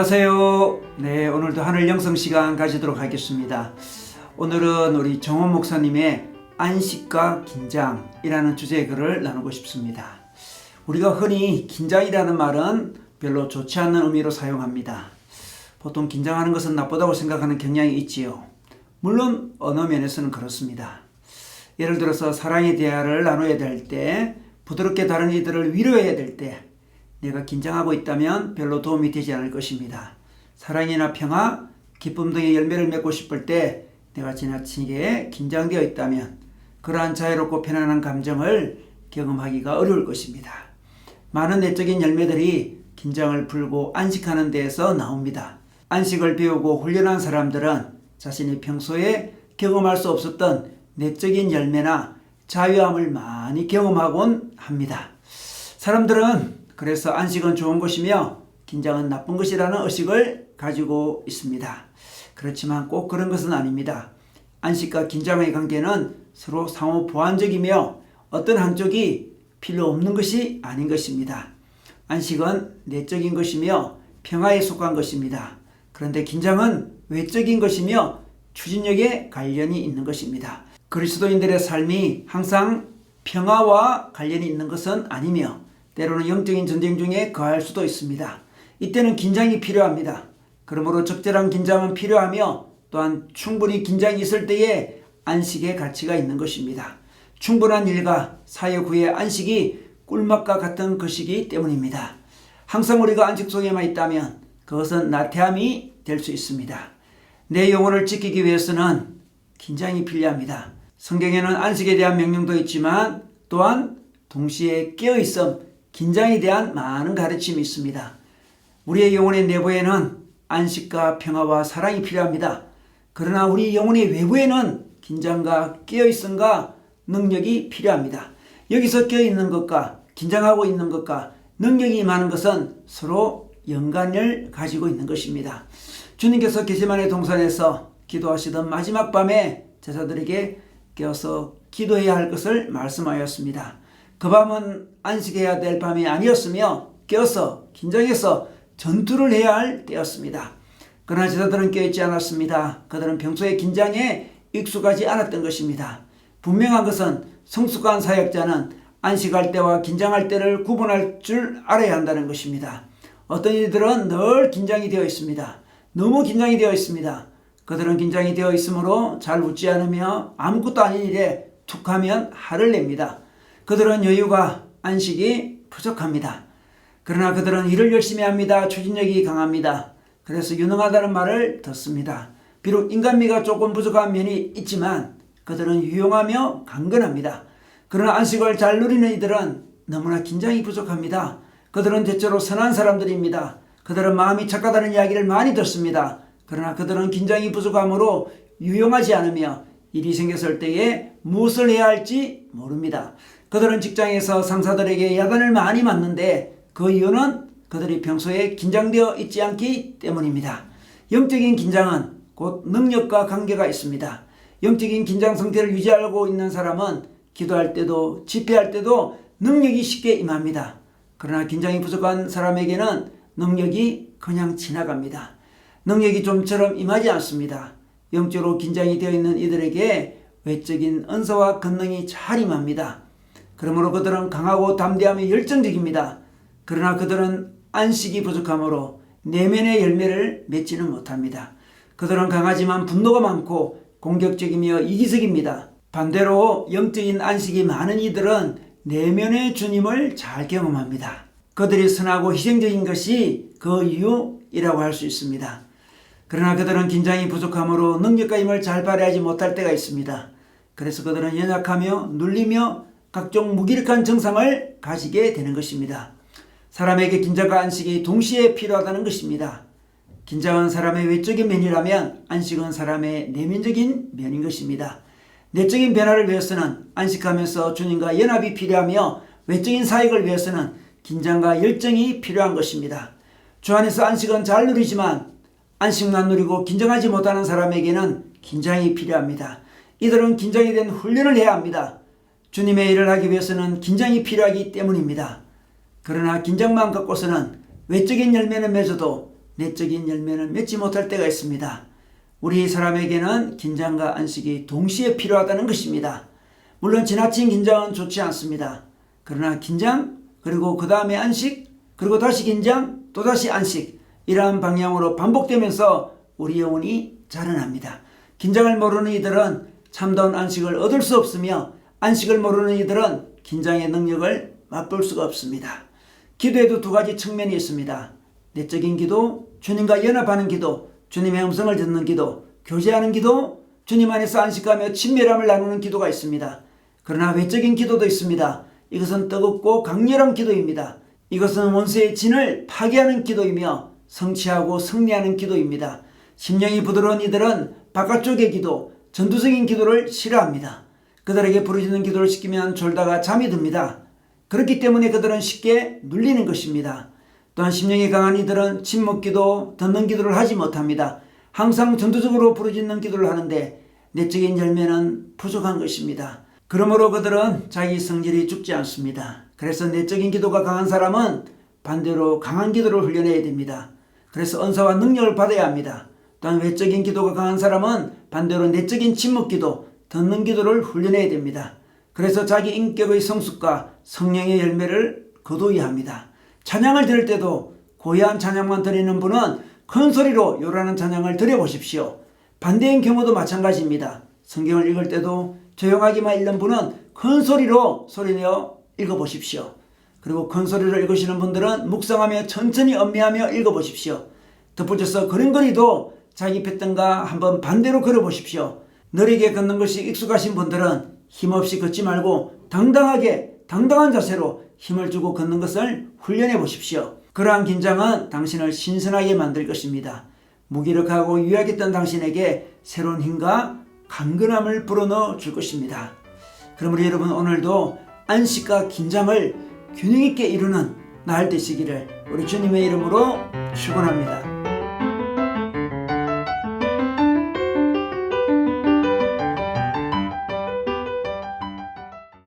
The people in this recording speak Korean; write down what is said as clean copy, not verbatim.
안녕하세요. 네, 오늘도 하늘 영성 시간 가지도록 하겠습니다. 오늘은 우리 정원 목사님의 안식과 긴장이라는 주제의 글을 나누고 싶습니다. 우리가 흔히 긴장이라는 말은 별로 좋지 않는 의미로 사용합니다. 보통 긴장하는 것은 나쁘다고 생각하는 경향이 있지요. 물론 어느 면에서는 그렇습니다. 예를 들어서 사랑의 대화를 나눠야 될 때, 부드럽게 다른 이들을 위로해야 될 때, 내가 긴장하고 있다면 별로 도움이 되지 않을 것입니다. 사랑이나 평화, 기쁨 등의 열매를 맺고 싶을 때 내가 지나치게 긴장되어 있다면 그러한 자유롭고 편안한 감정을 경험하기가 어려울 것입니다. 많은 내적인 열매들이 긴장을 풀고 안식하는 데에서 나옵니다. 안식을 배우고 훈련한 사람들은 자신이 평소에 경험할 수 없었던 내적인 열매나 자유함을 많이 경험하곤 합니다. 사람들은 그래서 안식은 좋은 것이며 긴장은 나쁜 것이라는 의식을 가지고 있습니다. 그렇지만 꼭 그런 것은 아닙니다. 안식과 긴장의 관계는 서로 상호 보완적이며 어떤 한쪽이 필요 없는 것이 아닌 것입니다. 안식은 내적인 것이며 평화에 속한 것입니다. 그런데 긴장은 외적인 것이며 추진력에 관련이 있는 것입니다. 그리스도인들의 삶이 항상 평화와 관련이 있는 것은 아니며 때로는 영적인 전쟁 중에 거할 수도 있습니다. 이때는 긴장이 필요합니다. 그러므로 적절한 긴장은 필요하며 또한 충분히 긴장이 있을 때에 안식의 가치가 있는 것입니다. 충분한 일과 사역 후의 안식이 꿀맛과 같은 것이기 때문입니다. 항상 우리가 안식 속에만 있다면 그것은 나태함이 될 수 있습니다. 내 영혼을 지키기 위해서는 긴장이 필요합니다. 성경에는 안식에 대한 명령도 있지만 또한 동시에 깨어있음, 긴장에 대한 많은 가르침이 있습니다. 우리의 영혼의 내부에는 안식과 평화와 사랑이 필요합니다. 그러나 우리 영혼의 외부에는 긴장과 깨어있음과 능력이 필요합니다. 여기서 깨어있는 것과 긴장하고 있는 것과 능력이 많은 것은 서로 연관을 가지고 있는 것입니다. 주님께서 게세마네 동산에서 기도하시던 마지막 밤에 제자들에게 깨어서 기도해야 할 것을 말씀하였습니다. 그 밤은 안식해야 될 밤이 아니었으며 깨어서 긴장해서 전투를 해야 할 때였습니다. 그러나 제자들은 깨어있지 않았습니다. 그들은 평소에 긴장에 익숙하지 않았던 것입니다. 분명한 것은 성숙한 사역자는 안식할 때와 긴장할 때를 구분할 줄 알아야 한다는 것입니다. 어떤 이들은 늘 긴장이 되어 있습니다. 너무 긴장이 되어 있습니다. 그들은 긴장이 되어 있으므로 잘 웃지 않으며 아무것도 아닌 일에 툭하면 화를 냅니다. 그들은 여유가 안식이 부족합니다. 그러나 그들은 일을 열심히 합니다. 추진력이 강합니다. 그래서 유능하다는 말을 듣습니다. 비록 인간미가 조금 부족한 면이 있지만 그들은 유용하며 강건합니다. 그러나 안식을 잘 누리는 이들은 너무나 긴장이 부족합니다. 그들은 대체로 선한 사람들입니다. 그들은 마음이 착하다는 이야기를 많이 듣습니다. 그러나 그들은 긴장이 부족함으로 유용하지 않으며 일이 생겼을 때에 무엇을 해야 할지 모릅니다. 그들은 직장에서 상사들에게 야단을 많이 맞는데 그 이유는 그들이 평소에 긴장되어 있지 않기 때문입니다. 영적인 긴장은 곧 능력과 관계가 있습니다. 영적인 긴장 상태를 유지하고 있는 사람은 기도할 때도 집회할 때도 능력이 쉽게 임합니다. 그러나 긴장이 부족한 사람에게는 능력이 그냥 지나갑니다. 능력이 좀처럼 임하지 않습니다. 영적으로 긴장이 되어 있는 이들에게 외적인 은사와 권능이 잘 임합니다. 그러므로 그들은 강하고 담대하며 열정적입니다. 그러나 그들은 안식이 부족하므로 내면의 열매를 맺지는 못합니다. 그들은 강하지만 분노가 많고 공격적이며 이기적입니다. 반대로 영적인 안식이 많은 이들은 내면의 주님을 잘 경험합니다. 그들이 선하고 희생적인 것이 그 이유이라고 할 수 있습니다. 그러나 그들은 긴장이 부족하므로 능력과 힘을 잘 발휘하지 못할 때가 있습니다. 그래서 그들은 연약하며 눌리며 각종 무기력한 증상을 가지게 되는 것입니다. 사람에게 긴장과 안식이 동시에 필요하다는 것입니다. 긴장은 사람의 외적인 면이라면 안식은 사람의 내면적인 면인 것입니다. 내적인 변화를 위해서는 안식하면서 주님과 연합이 필요하며 외적인 사역을 위해서는 긴장과 열정이 필요한 것입니다. 주 안에서 안식은 잘 누리지만 안식만 누리고 긴장하지 못하는 사람에게는 긴장이 필요합니다. 이들은 긴장에 대한 훈련을 해야 합니다. 주님의 일을 하기 위해서는 긴장이 필요하기 때문입니다. 그러나 긴장만 갖고서는 외적인 열매는 맺어도 내적인 열매는 맺지 못할 때가 있습니다. 우리 사람에게는 긴장과 안식이 동시에 필요하다는 것입니다. 물론 지나친 긴장은 좋지 않습니다. 그러나 긴장, 그리고 그 다음에 안식, 그리고 다시 긴장, 또다시 안식, 이러한 방향으로 반복되면서 우리 영혼이 자라납니다. 긴장을 모르는 이들은 참다운 안식을 얻을 수 없으며, 안식을 모르는 이들은 긴장의 능력을 맛볼 수가 없습니다. 기도에도 두 가지 측면이 있습니다. 내적인 기도, 주님과 연합하는 기도, 주님의 음성을 듣는 기도, 교제하는 기도, 주님 안에서 안식하며 친밀함을 나누는 기도가 있습니다. 그러나 외적인 기도도 있습니다. 이것은 뜨겁고 강렬한 기도입니다. 이것은 원수의 진을 파괴하는 기도이며 성취하고 승리하는 기도입니다. 심령이 부드러운 이들은 바깥쪽의 기도, 전투적인 기도를 싫어합니다. 그들에게 부르짖는 기도를 시키면 졸다가 잠이 듭니다. 그렇기 때문에 그들은 쉽게 눌리는 것입니다. 또한 심령이 강한 이들은 침묵기도, 듣는 기도를 하지 못합니다. 항상 전투적으로 부르짖는 기도를 하는데 내적인 열매는 부족한 것입니다. 그러므로 그들은 자기 성질이 죽지 않습니다. 그래서 내적인 기도가 강한 사람은 반대로 강한 기도를 훈련해야 됩니다. 그래서 은사와 능력을 받아야 합니다. 또한 외적인 기도가 강한 사람은 반대로 내적인 침묵기도, 듣는 기도를 훈련해야 됩니다. 그래서 자기 인격의 성숙과 성령의 열매를 거두어야 합니다. 찬양을 드릴 때도 고요한 찬양만 드리는 분은 큰 소리로 요란한 찬양을 드려보십시오. 반대인 경우도 마찬가지입니다. 성경을 읽을 때도 조용하게만 읽는 분은 큰 소리로 소리내어 읽어보십시오. 그리고 큰 소리로 읽으시는 분들은 묵상하며 천천히 음미하며 읽어보십시오. 덧붙여서 걸음걸이도 자기 패턴과 한번 반대로 걸어보십시오. 느리게 걷는 것이 익숙하신 분들은 힘없이 걷지 말고 당당한 자세로 힘을 주고 걷는 것을 훈련해 보십시오. 그러한 긴장은 당신을 신선하게 만들 것입니다. 무기력하고 유약했던 당신에게 새로운 힘과 강건함을 불어넣어 줄 것입니다. 그러므로 여러분, 오늘도 안식과 긴장을 균형 있게 이루는 날 되시기를 우리 주님의 이름으로 축원합니다.